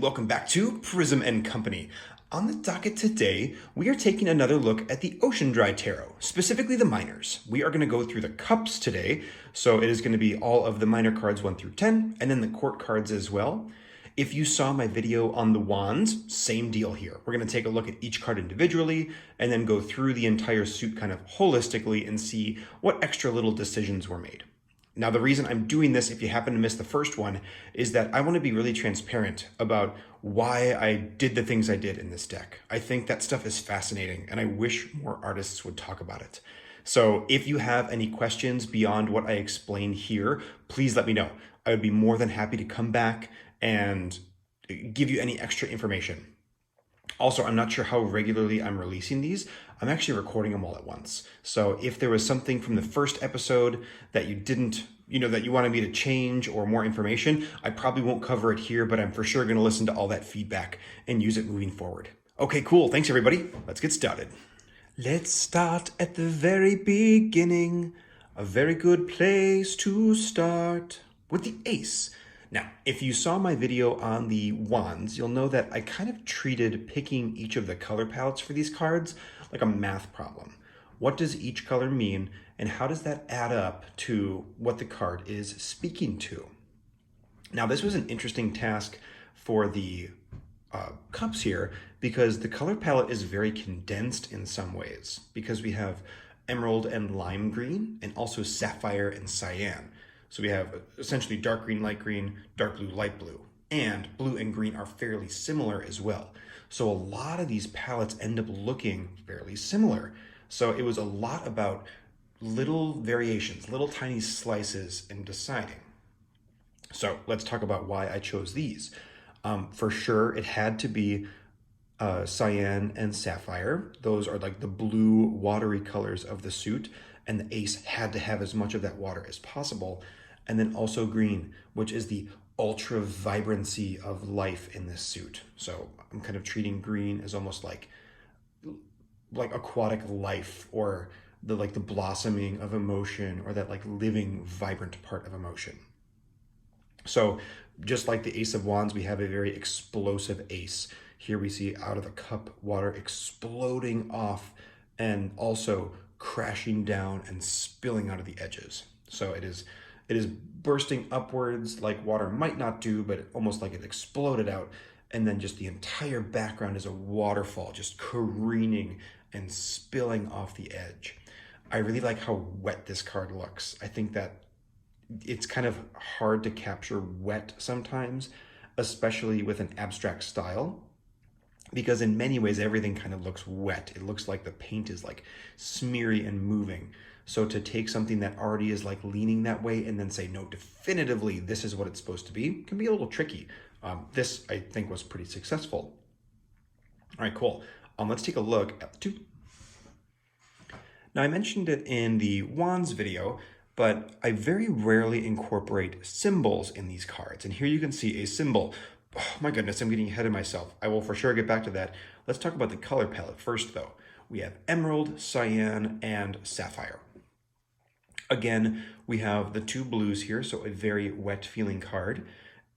welcome back to Prism and Company. On the docket today, we are taking another look at the OceanDry Tarot, specifically the minors. We are going to go through the cups today, so it is going to be all of the minor cards 1 through 10, and then the court cards as well. If you saw my video on the wands, same deal here. We're going to take a look at each card individually, and then go through the entire suit kind of holistically and see what extra little decisions were made. Now, the reason I'm doing this, if you happen to miss the first one, is that I want to be really transparent about why I did the things I did in this deck. I think that stuff is fascinating, and I wish more artists would talk about it. So if you have any questions beyond what I explain here, please let me know. I would be more than happy to come back and give you any extra information. Also, I'm not sure how regularly I'm releasing these. I'm actually recording them all at once. So if there was something from the first episode that you didn't, that you wanted me to change or more information, I probably won't cover it here, but I'm for sure going to listen to all that feedback and use it moving forward. Okay, cool. Thanks, everybody. Let's get started. Let's start at the very beginning. A very good place to start with the ace. Now, if you saw my video on the wands, you'll know that I kind of treated picking each of the color palettes for these cards like a math problem. What does each color mean, and how does that add up to what the card is speaking to? Now, this was an interesting task for the cups here because the color palette is very condensed in some ways because we have emerald and lime green and also sapphire and cyan. So we have essentially dark green, dark blue, light blue, and blue and green are fairly similar as well. So a lot of these palettes end up looking fairly similar. So it was a lot about little variations, little tiny slices in deciding. So let's talk about why I chose these. For sure, it had to be cyan and sapphire. Those are like the blue, watery colors of the suit, and the ace had to have as much of that water as possible. And then also green, which is the ultra vibrancy of life in this suit. So I'm kind of treating green as almost like aquatic life, or the blossoming of emotion, or that living, vibrant part of emotion. So just like the Ace of Wands, we have a very explosive ace. Here we see out of the cup water exploding off and also crashing down and spilling out of the edges. So it is bursting upwards like water might not do, but almost like it exploded out. And then just the entire background is a waterfall, just careening and spilling off the edge. I really like how wet this card looks. I think that it's kind of hard to capture wet sometimes, especially with an abstract style, because in many ways, everything kind of looks wet. It looks like the paint is smeary and moving. So to take something that already is leaning that way and then say, no, definitively, this is what it's supposed to be, can be a little tricky. This, I think, was pretty successful. All right, cool. Let's take a look at the two. Now, I mentioned it in the wands video, but I very rarely incorporate symbols in these cards. And here you can see a symbol. Oh my goodness, I'm getting ahead of myself. I will for sure get back to that. Let's talk about the color palette first, though. We have emerald, cyan, and sapphire. Again, we have the two blues here, so a very wet feeling card.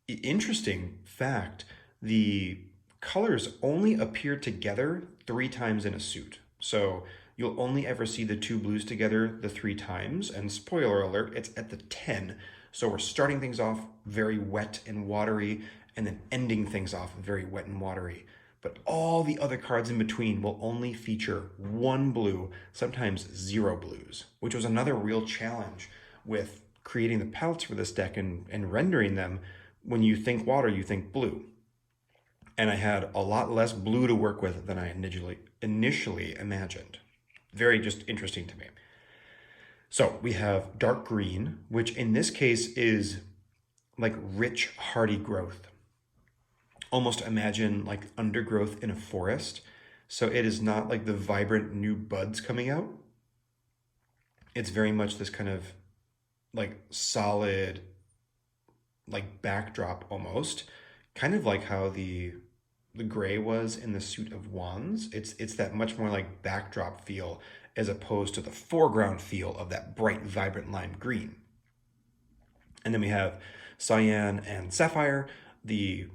Interesting fact, the colors only appear together 3 times in a suit. So you'll only ever see the two blues together the 3 times, and spoiler alert, it's at the 10. So we're starting things off very wet and watery, and then ending things off very wet and watery. But all the other cards in between will only feature 1 blue, sometimes 0 blues, which was another real challenge with creating the palettes for this deck and rendering them. When you think water, you think blue. And I had a lot less blue to work with than I initially imagined. Very just interesting to me. So we have dark green, which in this case is rich, hardy growth. Almost imagine undergrowth in a forest. So it is not the vibrant new buds coming out. It's very much this kind of solid backdrop almost. Kind of like how the gray was in the suit of wands. It's that much more backdrop feel as opposed to the foreground feel of that bright, vibrant lime green. And then we have cyan and sapphire, the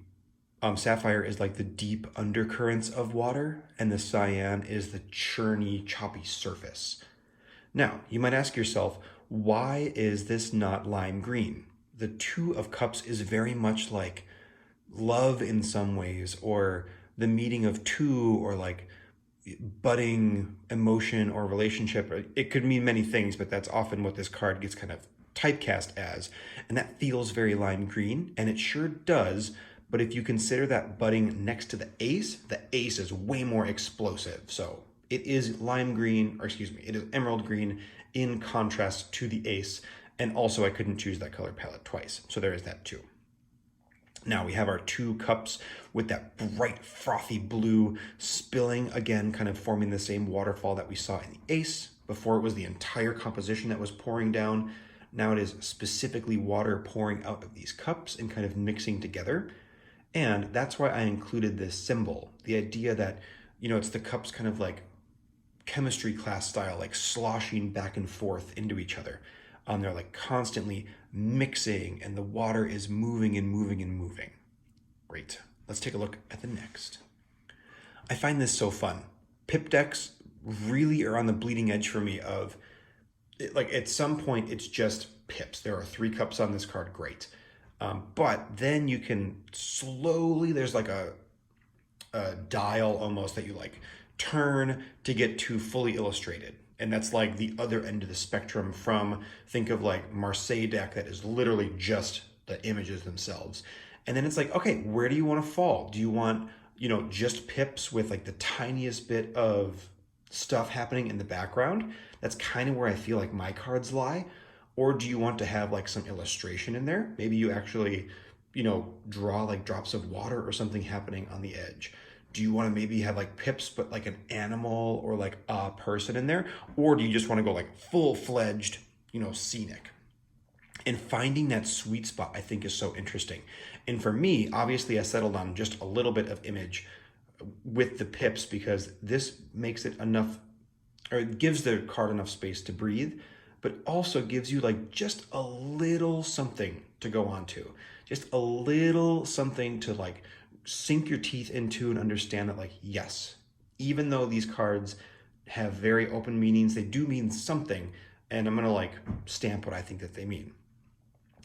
Sapphire is like the deep undercurrents of water, and the cyan is the churny, choppy surface. Now, you might ask yourself, why is this not lime green? The Two of Cups is very much like love in some ways, or the meeting of two, or like budding emotion or relationship. It could mean many things, but that's often what this card gets kind of typecast as. And that feels very lime green, and it sure does. But if you consider that budding next to the ace is way more explosive. So it is lime green, or excuse me, it is emerald green in contrast to the ace. And also I couldn't choose that color palette twice. So there is that too. Now we have our 2 cups with that bright frothy blue spilling, again, kind of forming the same waterfall that we saw in the ace. Before it was the entire composition that was pouring down. Now it is specifically water pouring out of these cups and kind of mixing together. And that's why I included this symbol. The idea that, it's the cups kind of like chemistry class style, like sloshing back and forth into each other. They're like constantly mixing, and the water is moving and moving and moving. Great. Let's take a look at the next. I find this so fun. Pip decks really are on the bleeding edge for me of, like, at some point it's just pips. There are 3 cups on this card, great. But then you can slowly, there's like a dial almost that you like turn to get to fully illustrated. And that's like the other end of the spectrum from, think of like Marseille deck that is literally just the images themselves. And then it's like, okay, where do you want to fall? Do you want, just pips with like the tiniest bit of stuff happening in the background? That's kind of where I feel like my cards lie. Or do you want to have like some illustration in there? Maybe you actually, draw like drops of water or something happening on the edge. Do you want to maybe have like pips, but like an animal or like a person in there? Or do you just want to go like full-fledged, scenic? And finding that sweet spot, I think, is so interesting. And for me, obviously, I settled on just a little bit of image with the pips because this makes it enough, or it gives the card enough space to breathe, but also gives you like just a little something to go on to. Just a little something to like sink your teeth into and understand that, like, yes, even though these cards have very open meanings, they do mean something, and I'm gonna like stamp what I think that they mean.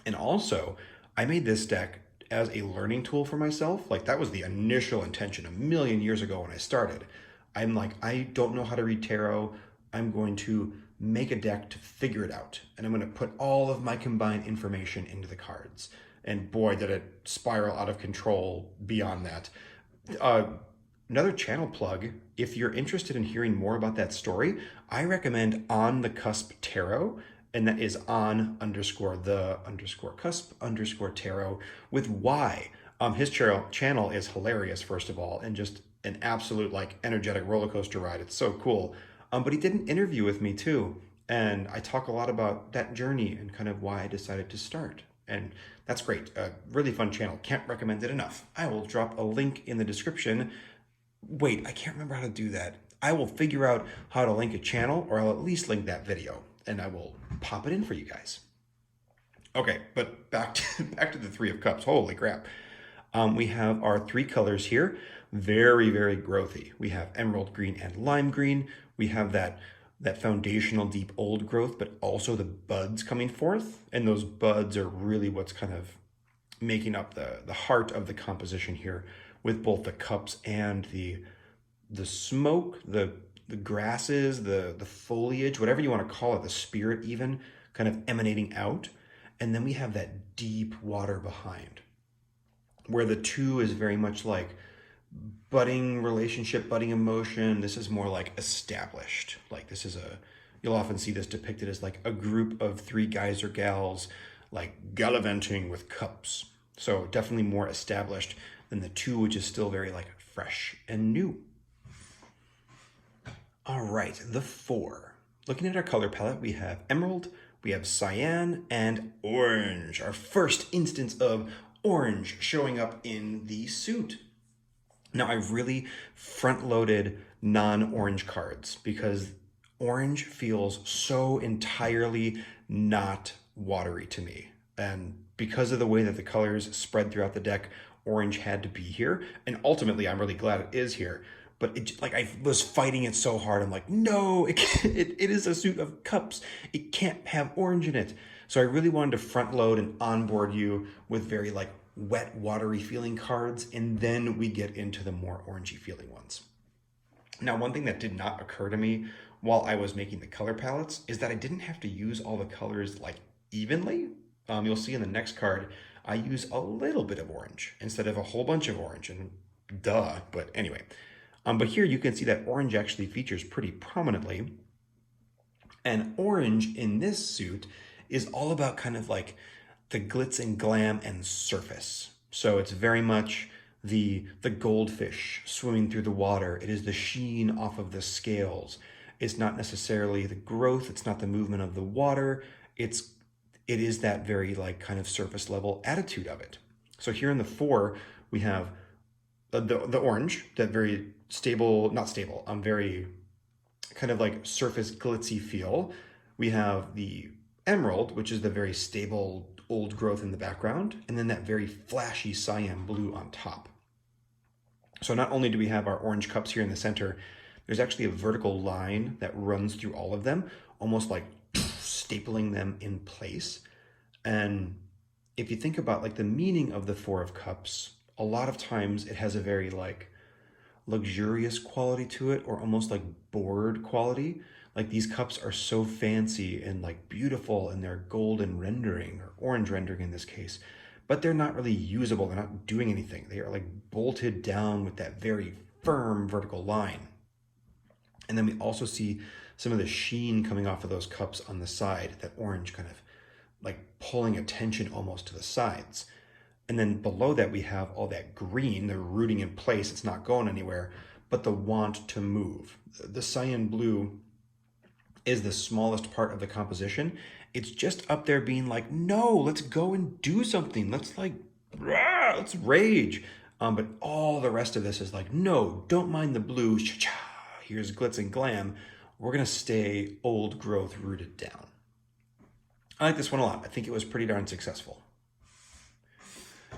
And also, I made this deck as a learning tool for myself. Like, that was the initial intention a million years ago when I started. I'm like, I don't know how to read tarot. I'm going to make a deck to figure it out, and I'm going to put all of my combined information into the cards. And boy, did it spiral out of control beyond that. Another channel plug, if you're interested in hearing more about that story, I recommend On the Cusp Tarot, and that is on_the_cusp_tarot with Y. His channel is hilarious, first of all, and just an absolute like energetic roller coaster ride. It's so cool. But he did an interview with me too, and I talk a lot about that journey and kind of why I decided to start. And that's great. A really fun channel. Can't recommend it enough. I will drop a link in the description. Wait, I can't remember how to do that. I will figure out how to link a channel, or I'll at least link that video, and I will pop it in for you guys. Okay, but back to the 3 of Cups. Holy crap. We have our 3 colors here. Very, very growthy. We have emerald green and lime green. We have that foundational deep old growth, but also the buds coming forth. And those buds are really what's kind of making up the heart of the composition here, with both the cups and the smoke, the grasses, the foliage, whatever you want to call it, the spirit even, kind of emanating out. And then we have that deep water behind, where the 2 is very much like budding relationship, budding emotion. This is more like established. Like, this is you'll often see this depicted as like a group of 3 guys or gals like gallivanting with cups. So definitely more established than the 2, which is still very like fresh and new. All right, the 4. Looking at our color palette, we have emerald, we have cyan, and orange. Our first instance of orange showing up in the suit. Now, I've really front-loaded non-orange cards because orange feels so entirely not watery to me. And because of the way that the colors spread throughout the deck, orange had to be here. And ultimately, I'm really glad it is here. But like I was fighting it so hard. I'm like, no, it is a suit of cups. It can't have orange in it. So I really wanted to front load and onboard you with very like wet, watery feeling cards. And then we get into the more orangey feeling ones. Now, one thing that did not occur to me while I was making the color palettes is that I didn't have to use all the colors like evenly. You'll see in the next card, I use a little bit of orange instead of a whole bunch of orange, and duh, but anyway. But here you can see that orange actually features pretty prominently. And orange in this suit is all about kind of like the glitz and glam and surface. So it's very much the goldfish swimming through the water. It is the sheen off of the scales. It's not necessarily the growth. It's not the movement of the water. It is that very like kind of surface level attitude of it. So here in the 4, we have the orange, that very stable, not stable, very kind of like surface glitzy feel. We have the emerald, which is the very stable old growth in the background, and then that very flashy cyan blue on top. So not only do we have our orange cups here in the center, there's actually a vertical line that runs through all of them, almost like stapling them in place. And if you think about like the meaning of the 4 of Cups, a lot of times it has a very like luxurious quality to it, or almost like bored quality. Like these cups are so fancy and like beautiful, and they're golden rendering or orange rendering in this case, but they're not really usable. They're not doing anything. They are like bolted down with that very firm vertical line. And then we also see some of the sheen coming off of those cups on the side, that orange kind of like pulling attention almost to the sides. And then below that, we have all that green, they're rooting in place, it's not going anywhere, but the want to move. The cyan blue is the smallest part of the composition. It's just up there being like, no, let's go and do something. Let's like, rah, let's rage. But all the rest of this is like, no, don't mind the blue. Here's glitz and glam. We're gonna stay old growth rooted down. I like this one a lot. I think it was pretty darn successful.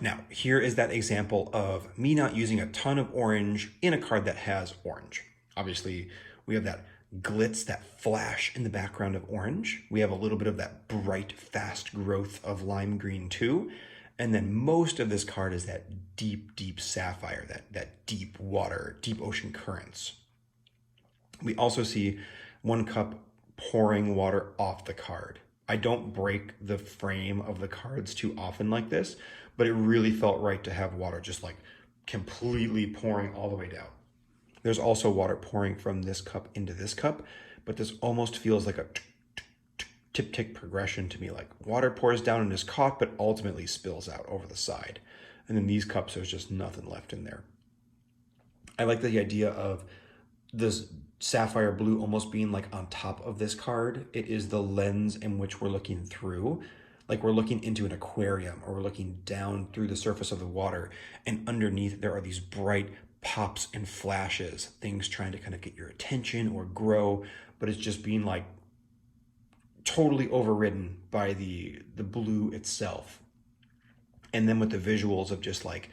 Now, here is that example of me not using a ton of orange in a card that has orange. Obviously, we have that glitz, that flash in the background of orange. We have a little bit of that bright, fast growth of lime green too. And then most of this card is that deep, deep sapphire, that deep water, deep ocean currents. We also see 1 cup pouring water off the card. I don't break the frame of the cards too often like this, but it really felt right to have water just like completely pouring all the way down. There's also water pouring from this cup into this cup, but this almost feels like a tip-tick progression to me. Like water pours down and is caught, but ultimately spills out over the side. And then these cups, there's just nothing left in there. I like the idea of this sapphire blue almost being like on top of this card. It is the lens in which we're looking through. Like we're looking into an aquarium, or we're looking down through the surface of the water, and underneath there are these bright pops and flashes, things trying to kind of get your attention or grow, but it's just being like totally overridden by the blue itself. And then with the visuals of just like,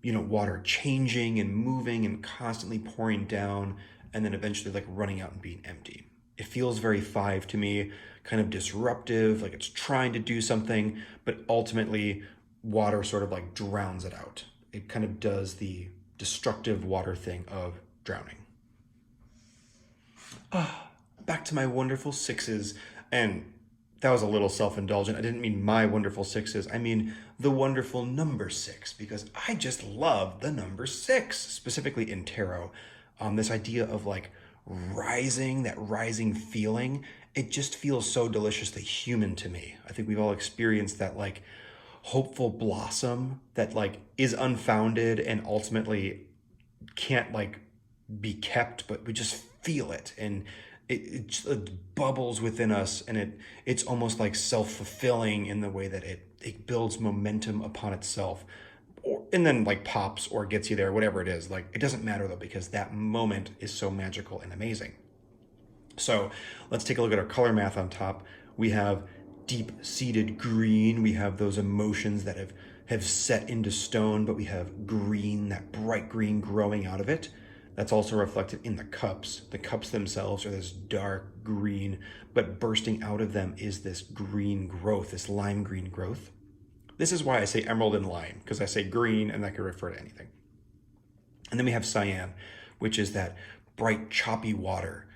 you know, water changing and moving and constantly pouring down, and then eventually like running out and being empty. It feels very 5 to me, kind of disruptive, like it's trying to do something, but ultimately water sort of like drowns it out. It kind of does the destructive water thing of drowning. Back to my wonderful 6s. And that was a little self-indulgent. I didn't mean my wonderful 6s. I mean the wonderful number 6, because I just love the number 6, specifically in tarot. This idea of like rising, that rising feeling, it just feels so deliciously human to me. I think we've all experienced that like hopeful blossom that like is unfounded and ultimately can't like be kept, but we just feel it, and it bubbles within us, and it's almost like self-fulfilling in the way that it builds momentum upon itself, and then like pops or gets you there, whatever it is. Like it doesn't matter though, because that moment is so magical and amazing. So let's take a look at our color math on top. We have deep-seated green. We have those emotions that have have set into stone, but we have green, that bright green growing out of it. That's also reflected in the cups. The cups themselves are this dark green, but bursting out of them is this green growth, this lime green growth. This is why I say emerald and lime, because I say green and that could refer to anything. And then we have cyan, which is that bright, choppy water.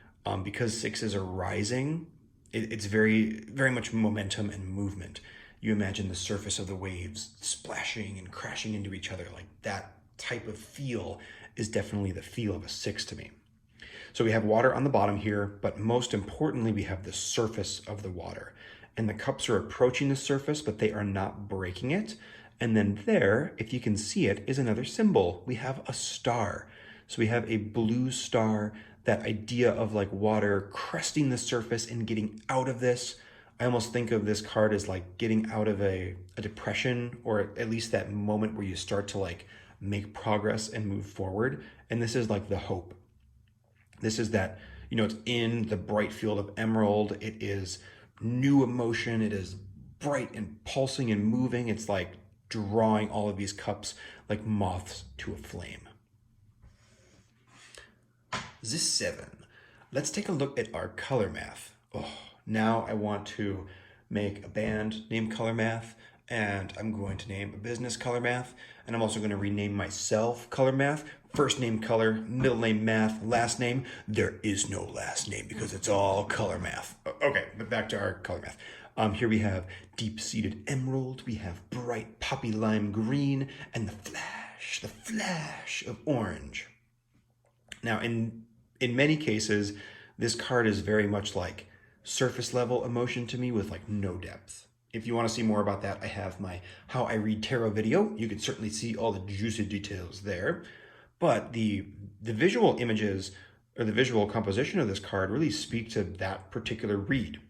Because sixes are rising, it's very, very much momentum and movement. You imagine the surface of the waves splashing and crashing into each other. Like that type of feel is definitely the feel of a six to me. So we have water on the bottom here, but most importantly, we have the surface of the water. And the cups are approaching the surface, but they are not breaking it. And then there, if you can see it, is another symbol. We have a star. So we have a blue star, that idea of like water cresting the surface and getting out of this. I almost think of this card as like getting out of a depression, or at least that moment where you start to like make progress and move forward. And this is like the hope. This is that, you know, it's in the bright field of emerald. It is new emotion. It is bright and pulsing and moving. It's like drawing all of these cups like moths to a flame. This 7. Let's take a look at our color math. Oh, now I want to make a band named Color Math, and I'm going to name a business Color Math, and I'm also going to rename myself Color Math. First name Color, middle name Math, last name, there is no last name because it's all Color Math. Okay, but back to our Color Math. Here we have deep-seated emerald, we have bright poppy lime green, and the flash of orange. Now, in many cases, this card is very much like surface level emotion to me with like no depth. If you want to see more about that, I have my How I Read Tarot video. You can certainly see all the juicy details there. But the visual images or the visual composition of this card really speak to that particular read.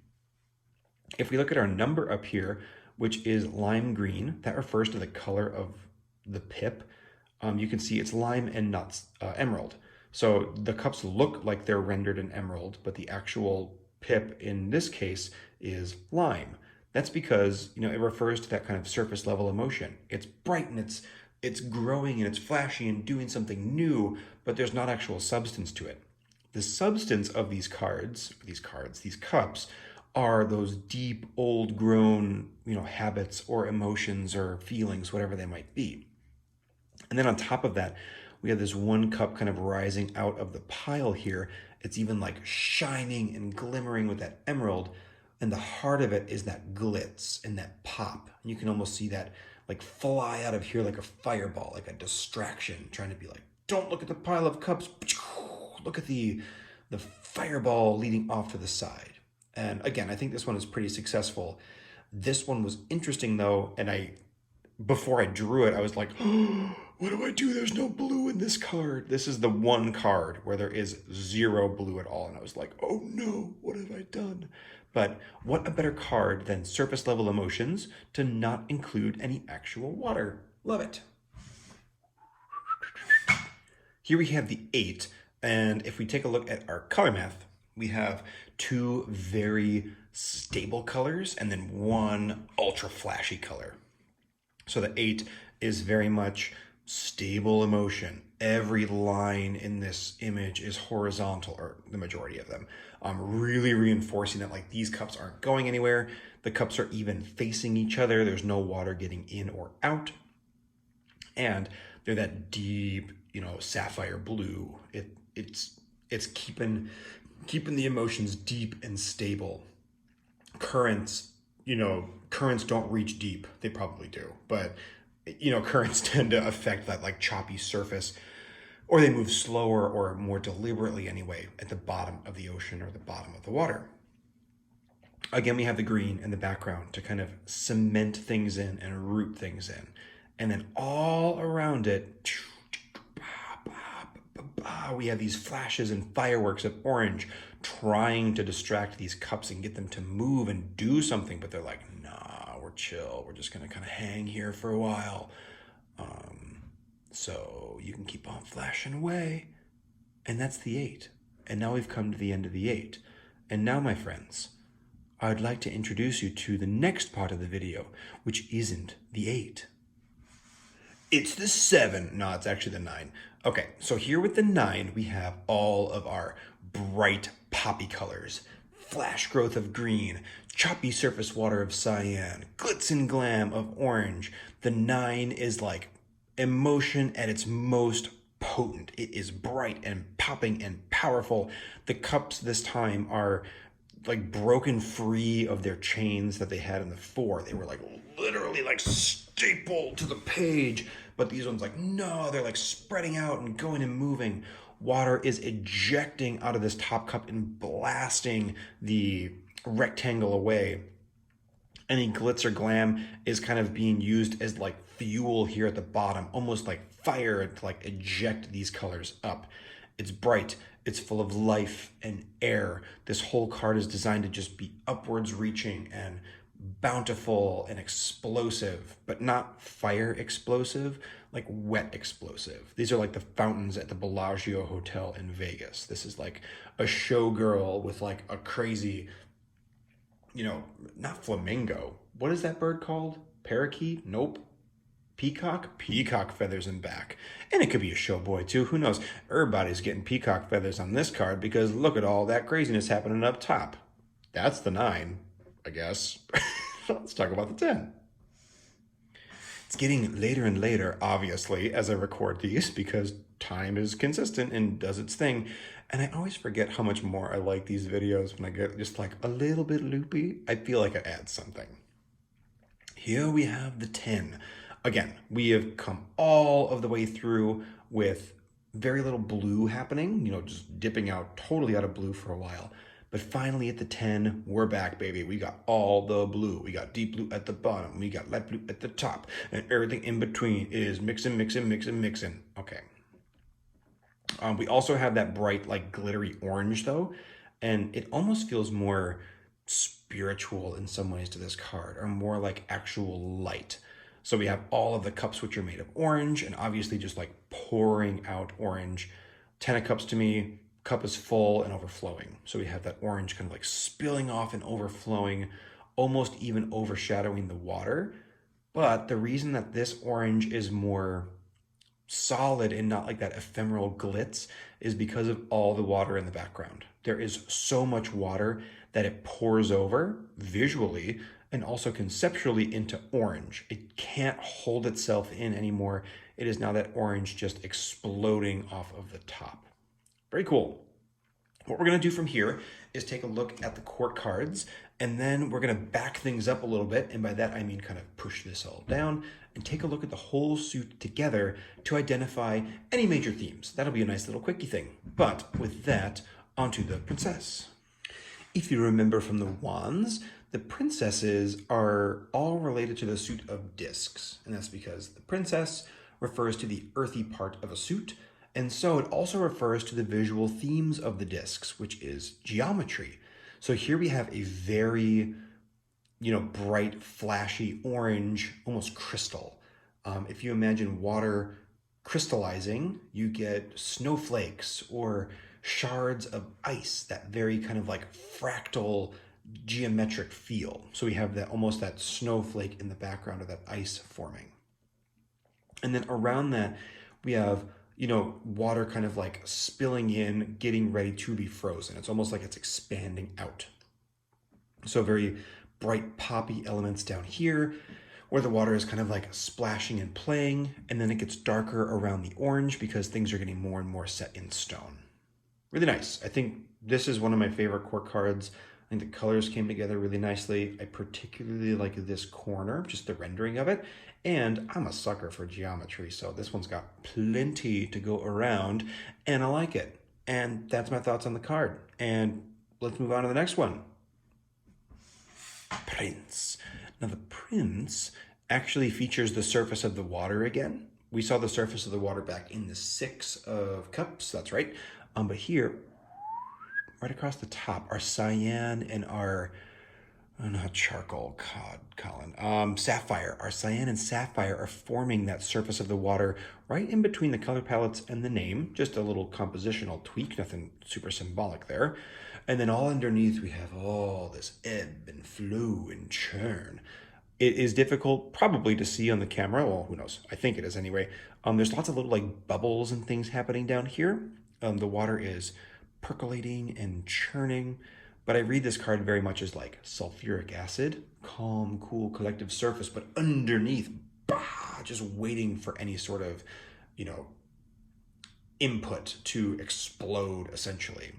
If we look at our number up here, which is lime green, that refers to the color of the pip. You can see it's lime and not emerald. So the cups look like they're rendered in emerald, but the actual pip in this case is lime. That's because, you know, it refers to that kind of surface level emotion. It's bright and it's growing and it's flashy and doing something new, but there's not actual substance to it. The substance of these cups are those deep, old grown, you know, habits or emotions or feelings, whatever they might be. And then on top of that, we have this one cup kind of rising out of the pile here. It's even like shining and glimmering with that emerald. And the heart of it is that glitz and that pop. And you can almost see that like fly out of here like a fireball, like a distraction, trying to be like, don't look at the pile of cups. Look at the fireball leading off to the side. And again, I think this one is pretty successful. This one was interesting though. And before I drew it, I was like, oh, what do I do? There's no blue in this card. This is the one card where there is zero blue at all. And I was like, oh no, what have I done? But what a better card than surface level emotions to not include any actual water. Love it. Here we have the 8. And if we take a look at our color math, we have 2 very stable colors and then 1 ultra flashy color. So the 8 is very much stable emotion. Every line in this image is horizontal, or the majority of them. Really reinforcing that like these cups aren't going anywhere. The cups are even facing each other. There's no water getting in or out. And they're that deep, you know, sapphire blue. It's keeping the emotions deep and stable. Currents don't reach deep. They probably do, but you know, currents tend to affect that like choppy surface, or they move slower or more deliberately anyway at the bottom of the ocean or the bottom of the water. Again, we have the green in the background to kind of cement things in and root things in. And then all around it, we have these flashes and fireworks of orange trying to distract these cups and get them to move and do something, but they're like, nah, we're chill. We're just gonna kind of hang here for a while. So you can keep on flashing away. And that's the 8. And now we've come to the end of the 8. And now, my friends, I'd like to introduce you to the next part of the video, which isn't the 8. It's the 7. No, it's actually the 9. Okay, so here with the 9, we have all of our bright poppy colors. Flash growth of green, choppy surface water of cyan, glitz and glam of orange. The 9 is like emotion at its most potent. It is bright and popping and powerful. The cups this time are like broken free of their chains that they had in the 4. They were like literally like stapled to the page, but these ones like, no, they're like spreading out and going and moving. Water is ejecting out of this top cup and blasting the rectangle away. Any glitz or glam is kind of being used as like fuel here at the bottom, almost like fire to like eject these colors up. It's bright, it's full of life and air. This whole card is designed to just be upwards reaching and bountiful and explosive, but not fire explosive, like wet explosive. These are like the fountains at the Bellagio Hotel in Vegas. This is like a showgirl with like a crazy, not flamingo. What is that bird called? Parakeet? Nope. Peacock? Peacock feathers in back. And it could be a show boy too. Who knows? Everybody's getting peacock feathers on this card because look at all that craziness happening up top. That's the 9, I guess. Let's talk about the 10. It's getting later and later, obviously, as I record these because time is consistent and does its thing. And I always forget how much more I like these videos when I get just like a little bit loopy. I feel like it adds something. Here we have the 10. Again, we have come all of the way through with very little blue happening, just dipping out totally out of blue for a while. But finally at the 10, we're back, baby. We got all the blue. We got deep blue at the bottom. We got light blue at the top. And everything in between is mixing, mixing, mixing, mixing. Okay. We also have that bright, like glittery orange though. And it almost feels more spiritual in some ways to this card, or more like actual light. So we have all of the cups which are made of orange and obviously just like pouring out orange. 10 of cups to me, cup is full and overflowing. So we have that orange kind of like spilling off and overflowing, almost even overshadowing the water. But the reason that this orange is more solid and not like that ephemeral glitz is because of all the water in the background. There is so much water that it pours over visually and also conceptually into orange. It can't hold itself in anymore. It is now that orange just exploding off of the top. Very cool. What we're gonna do from here is take a look at the court cards, and then we're gonna back things up a little bit, and by that I mean kind of push this all down and take a look at the whole suit together to identify any major themes. That'll be a nice little quickie thing. But with that, onto the princess. If you remember from the wands, the princesses are all related to the suit of discs, and that's because the princess refers to the earthy part of a suit, and so it also refers to the visual themes of the discs, which is geometry. So here we have a very, bright, flashy orange, almost crystal. If you imagine water crystallizing, you get snowflakes or shards of ice, that very kind of like fractal geometric feel. So we have that almost that snowflake in the background of that ice forming. And then around that, we have, water kind of like spilling in, getting ready to be frozen. It's almost like it's expanding out. So very bright poppy elements down here where the water is kind of like splashing and playing. And then it gets darker around the orange because things are getting more and more set in stone. Really nice. I think this is one of my favorite court cards. I think the colors came together really nicely. I particularly like this corner, just the rendering of it. And I'm a sucker for geometry, so this one's got plenty to go around, and I like it. And that's my thoughts on the card. And let's move on to the next one. Prince. Now the prince actually features the surface of the water again. We saw the surface of the water back in the 6 of cups, that's right. But here, right across the top, our cyan and our, not charcoal, Colin, sapphire. Our cyan and sapphire are forming that surface of the water right in between the color palettes and the name. Just a little compositional tweak, nothing super symbolic there. And then all underneath we have all this ebb and flow and churn. It is difficult probably to see on the camera. Well, who knows? I think it is anyway. There's lots of little like bubbles and things happening down here. The water is percolating and churning, but I read this card very much as like sulfuric acid, calm, cool, collective surface, but underneath, bah, just waiting for any sort of, you know, input to explode essentially.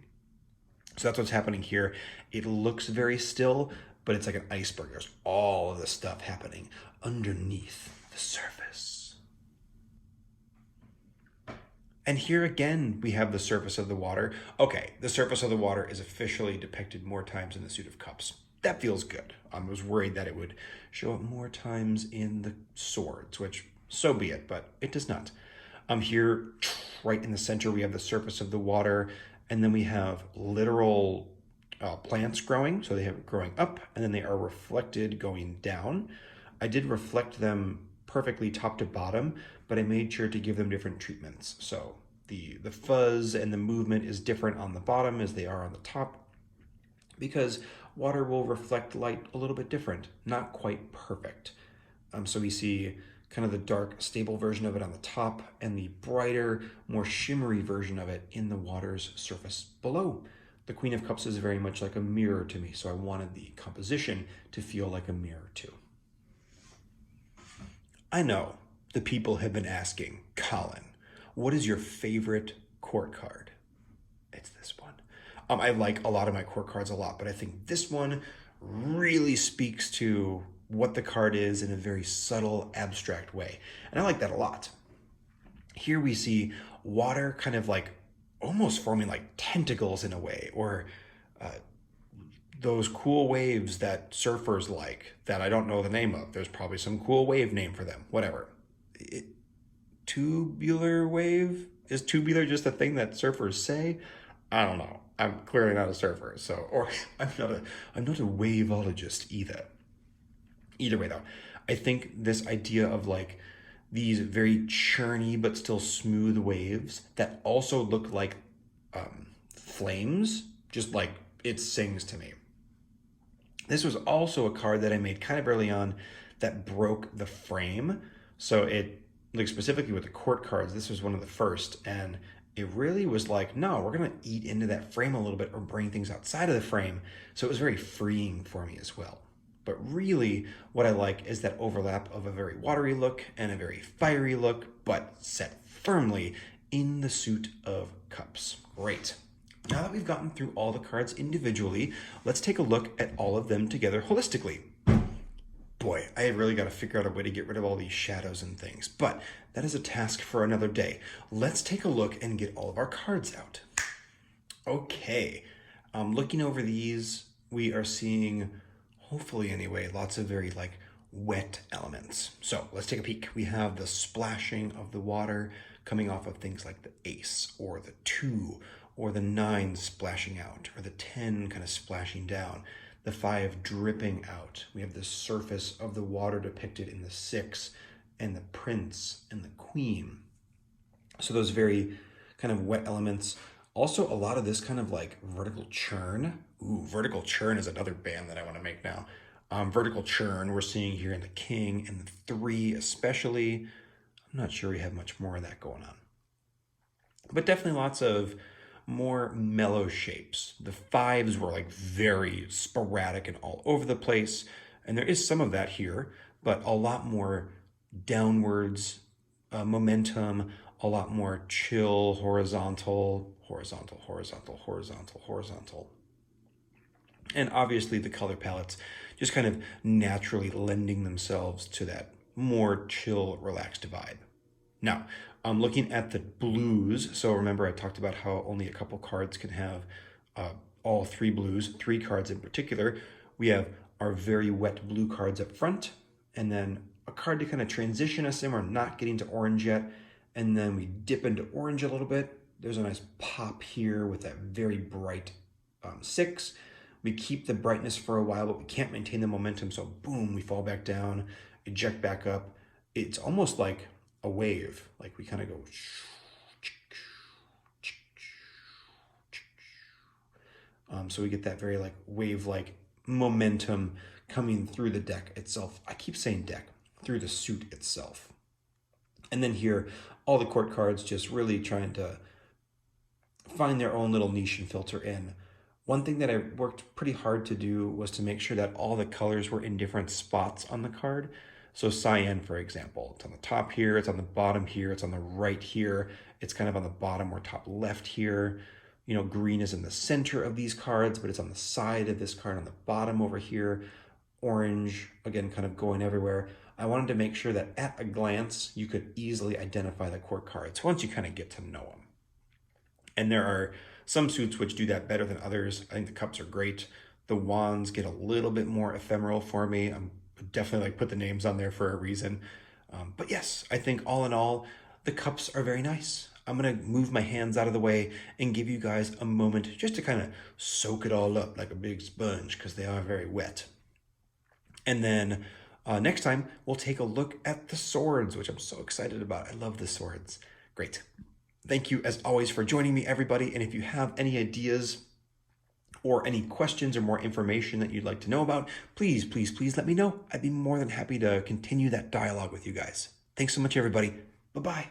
So that's what's happening here. It looks very still, but it's like an iceberg. There's all of this stuff happening underneath the surface. And here again, we have the surface of the water. Okay, the surface of the water is officially depicted more times in the Suit of Cups. That feels good. I was worried that it would show up more times in the swords, which so be it, but it does not. Here, right in the center, we have the surface of the water, and then we have literal plants growing. So they have growing up, and then they are reflected going down. I did reflect them perfectly top to bottom, but I made sure to give them different treatments. So the fuzz and the movement is different on the bottom as they are on the top, because water will reflect light a little bit different, not quite perfect. So we see kind of the dark, stable version of it on the top and the brighter, more shimmery version of it in the water's surface below. The Queen of Cups is very much like a mirror to me, so I wanted the composition to feel like a mirror too. I know the people have been asking, Colin, what is your favorite court card? It's this one. I like a lot of my court cards a lot, but I think this one really speaks to what the card is in a very subtle, abstract way. And I like that a lot. Here we see water kind of like almost forming like tentacles in a way, or those cool waves that surfers like that I don't know the name of. There's probably some cool wave name for them, whatever. Tubular wave? Is tubular just a thing that surfers say? I don't know. I'm clearly not a surfer, so, or I'm not a waveologist either. Either way though, I think this idea of like these very churny but still smooth waves that also look like flames, just like it sings to me. This was also a card that I made kind of early on that broke the frame. So it, like specifically with the court cards, this was one of the first, and it really was like, no, we're gonna eat into that frame a little bit or bring things outside of the frame. So it was very freeing for me as well. But really what I like is that overlap of a very watery look and a very fiery look, but set firmly in the Suit of Cups. Great. Now that we've gotten through all the cards individually, let's take a look at all of them together holistically. Boy, I have really got to figure out a way to get rid of all these shadows and things, but that is a task for another day. Let's take a look and get all of our cards out. Okay, looking over these, we are seeing, hopefully anyway, lots of very like wet elements. So let's take a peek. We have the splashing of the water coming off of things like the ace or the 2 or the 9 splashing out, or the 10 kind of splashing down, the 5 dripping out. We have the surface of the water depicted in the 6, and the prince and the queen. So those very kind of wet elements. Also a lot of this kind of like vertical churn. Ooh, vertical churn is another band that I want to make now. Vertical churn we're seeing here in the king and the 3 especially. I'm not sure we have much more of that going on. But definitely lots of more mellow shapes. The 5s were like very sporadic and all over the place, and there is some of that here, but a lot more downwards momentum, a lot more chill, horizontal, horizontal, horizontal, horizontal, horizontal. And obviously the color palettes just kind of naturally lending themselves to that more chill, relaxed vibe. Now, I'm looking at the blues. So remember I talked about how only a couple cards can have all 3 blues, 3 cards in particular. We have our very wet blue cards up front, and then a card to kind of transition us in. We're not getting to orange yet. And then we dip into orange a little bit. There's a nice pop here with that very bright 6. We keep the brightness for a while, but we can't maintain the momentum. So boom, we fall back down, eject back up. It's almost like a wave, like we kind of go so we get that very like wave like momentum coming through the deck itself. I keep saying deck, through the suit itself. And then here, all the court cards just really trying to find their own little niche and filter in. One thing that I worked pretty hard to do was to make sure that all the colors were in different spots on the card. So cyan, for example, it's on the top here, it's on the bottom here, it's on the right here, it's kind of on the bottom or top left here. You know, green is in the center of these cards, but it's on the side of this card on the bottom over here. Orange, again, kind of going everywhere. I wanted to make sure that at a glance, you could easily identify the court cards once you kind of get to know them. And there are some suits which do that better than others. I think the cups are great. The wands get a little bit more ephemeral for me. I'm definitely like put the names on there for a reason. But yes, I think all in all, the cups are very nice. I'm gonna move my hands out of the way and give you guys a moment just to kind of soak it all up like a big sponge because they are very wet. And then next time, we'll take a look at the swords, which I'm so excited about. I love the swords. Great. Thank you, as always, for joining me, everybody. And if you have any ideas or any questions or more information that you'd like to know about, please, please, please let me know. I'd be more than happy to continue that dialogue with you guys. Thanks so much, everybody. Bye-bye.